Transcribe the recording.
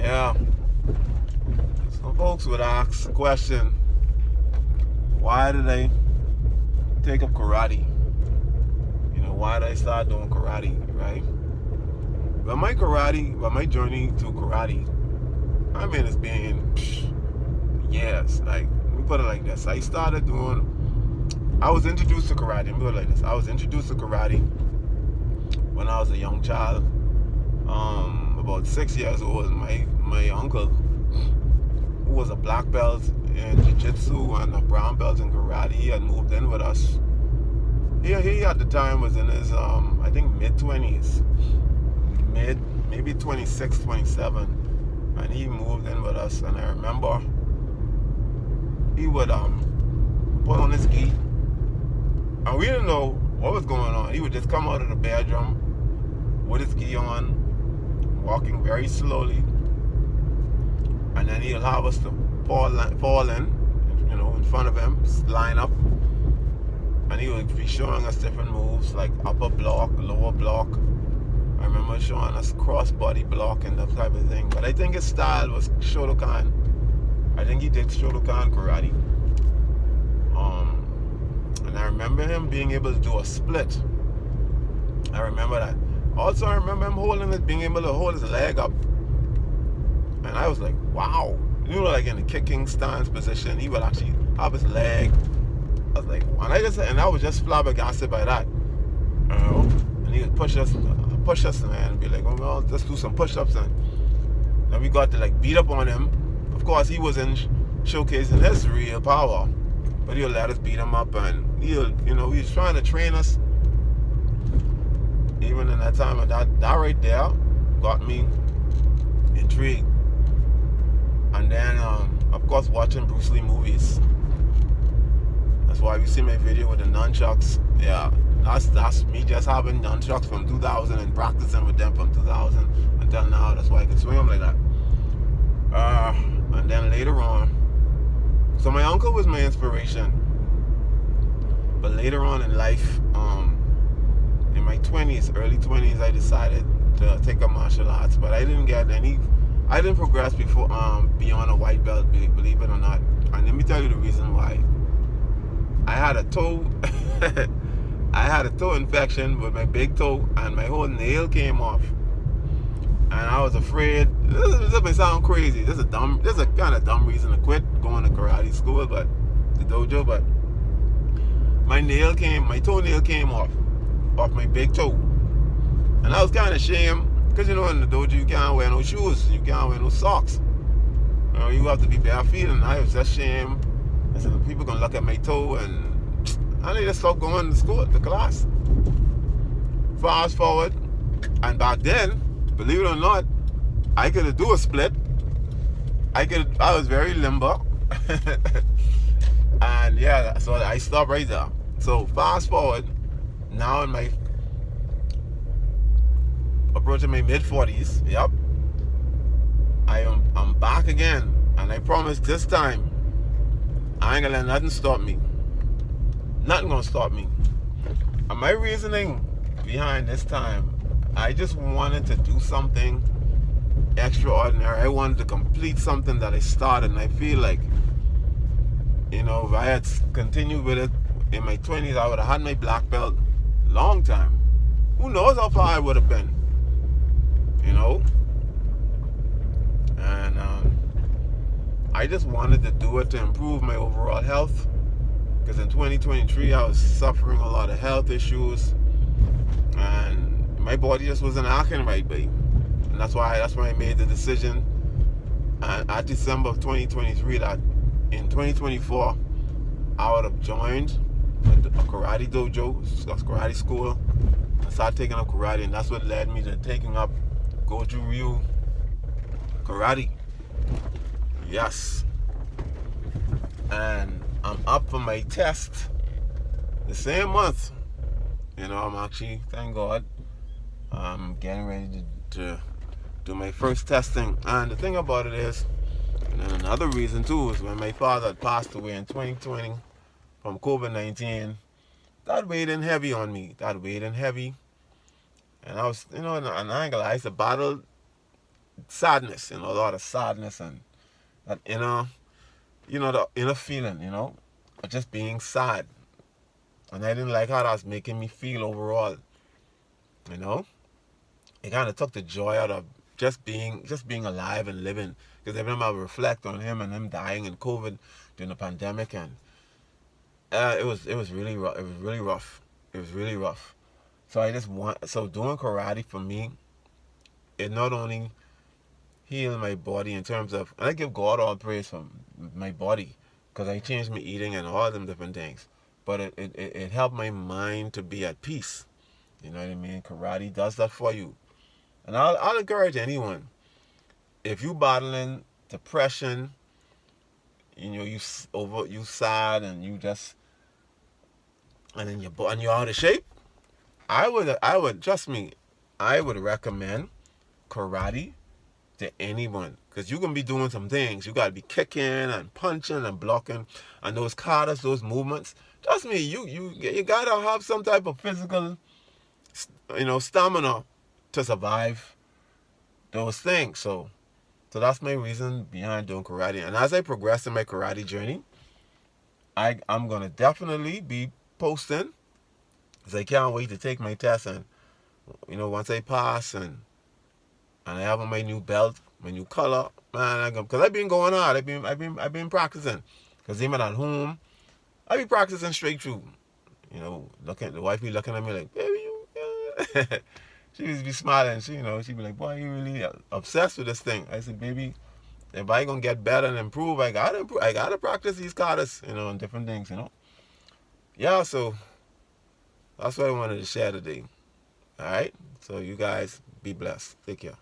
Yeah. Some folks would ask the question, why did I take up karate? Why did I start doing karate, right? My journey to karate, it's been years. Like, we put it like this. I was introduced to karate. Let me put it like this. I was introduced to karate when I was a young child. About 6 years old. My uncle, who was a black belt in jiu-jitsu and a brown belt in karate, he had moved in with us. He at the time was in his I think mid-20s, maybe 26, 27, and he moved in with us. And I remember he would put on his gi, and we didn't know what was going on. He would just come out of the bedroom with his gi on, walking very slowly, and then he'll have us to fall in, in front of him, line up, and he would be showing us different moves like upper block, lower block. I remember showing us cross-body block and that type of thing. But I think his style was Shotokan. I think he did Shotokan karate. And I remember him being able to do a split. I remember that. Also, I remember him being able to hold his leg up. And I was like, wow. Like in the kicking stance position, he would actually have his leg. I was like, and I was just flabbergasted by that. And he would push us, man, and be like, well, let's do some push-ups. And then we got to like beat up on him. Of course, he wasn't showcasing his real power, but he'll let us beat him up, and he was trying to train us. Even in that time, and that right there got me intrigued. And then, of course, watching Bruce Lee movies. That's why you see my video with the nunchucks. Yeah, that's me just having nunchucks from 2000 and practicing with them from 2000 until now. That's why I can swing them like that. And then later on, so my uncle was my inspiration. But later on in life, in my 20s, early 20s, I decided to take up martial arts. But I didn't progress before beyond a white belt, believe it or not. And let me tell you the reason why. I had a toe infection with my big toe, and my whole nail came off. And I was afraid. This may sound crazy. This is a kind of dumb reason to quit going to karate school, but the dojo. But my toenail came off my big toe, and I was kind of ashamed because in the dojo you can't wear no shoes, you can't wear no socks. You have to be bare feet, and I was just ashamed. I said, people gonna look at my toe, and I need to stop going to class. Fast forward, and back then, believe it or not, I could do a split. I was very limber. And yeah, so I stopped right there. So fast forward, now approaching my mid-40s, yep. I'm back again, and I promise this time, I ain't gonna let nothing stop me. Nothing gonna stop me. And my reasoning behind this time, I just wanted to do something extraordinary. I wanted to complete something that I started, and I feel like, if I had continued with it in my 20s, I would have had my black belt long time. Who knows how far I would have been, And I just wanted to do it to improve my overall health, because in 2023 I was suffering a lot of health issues, and my body just wasn't acting right, babe. And that's why I made the decision at December of 2023 that in 2024 I would have joined a karate dojo, a karate school, and started taking up karate, and that's what led me to taking up gojo karate. Yes. And I'm up for my test the same month. I'm actually, thank God, I'm getting ready to do my first testing. And the thing about it is, and another reason too, is when my father had passed away in 2020 from COVID-19, that weighed in heavy on me. And I was, and I ain't gonna lie, I used to battle sadness, a lot of sadness and that inner, the inner feeling, of just being sad. And I didn't like how that was making me feel overall, you know. It kind of took the joy out of just being alive and living. Because every time I would reflect on him and him dying in COVID during the pandemic, and it was really rough. It was really rough. It was really rough. So doing karate for me, it not only healed my body in terms of, and I give God all praise for my body, because I changed my eating and all them different things. But it helped my mind to be at peace. You know what I mean? Karate does that for you. And I'll encourage anyone, if you battling depression, you sad and you just, and then you're out of shape, I would trust me, I would recommend karate to anyone, because you can be doing some things. You gotta be kicking and punching and blocking, and those katas, those movements. Trust me, you gotta have some type of physical, stamina to survive those things. So that's my reason behind doing karate. And as I progress in my karate journey, I'm gonna definitely be posting, because I can't wait to take my test. And once I pass and I have on my new belt, my new color, man, because I've been going hard. I've been practicing. Because even at home, I be practicing straight through. Looking, the wife be looking at me like, baby, you. She used to be smiling. She'd be like, boy, you really obsessed with this thing. I said, baby, if I gonna get better and improve, I gotta practice these katas, and different things. Yeah, so that's what I wanted to share today. All right, so you guys be blessed. Take care.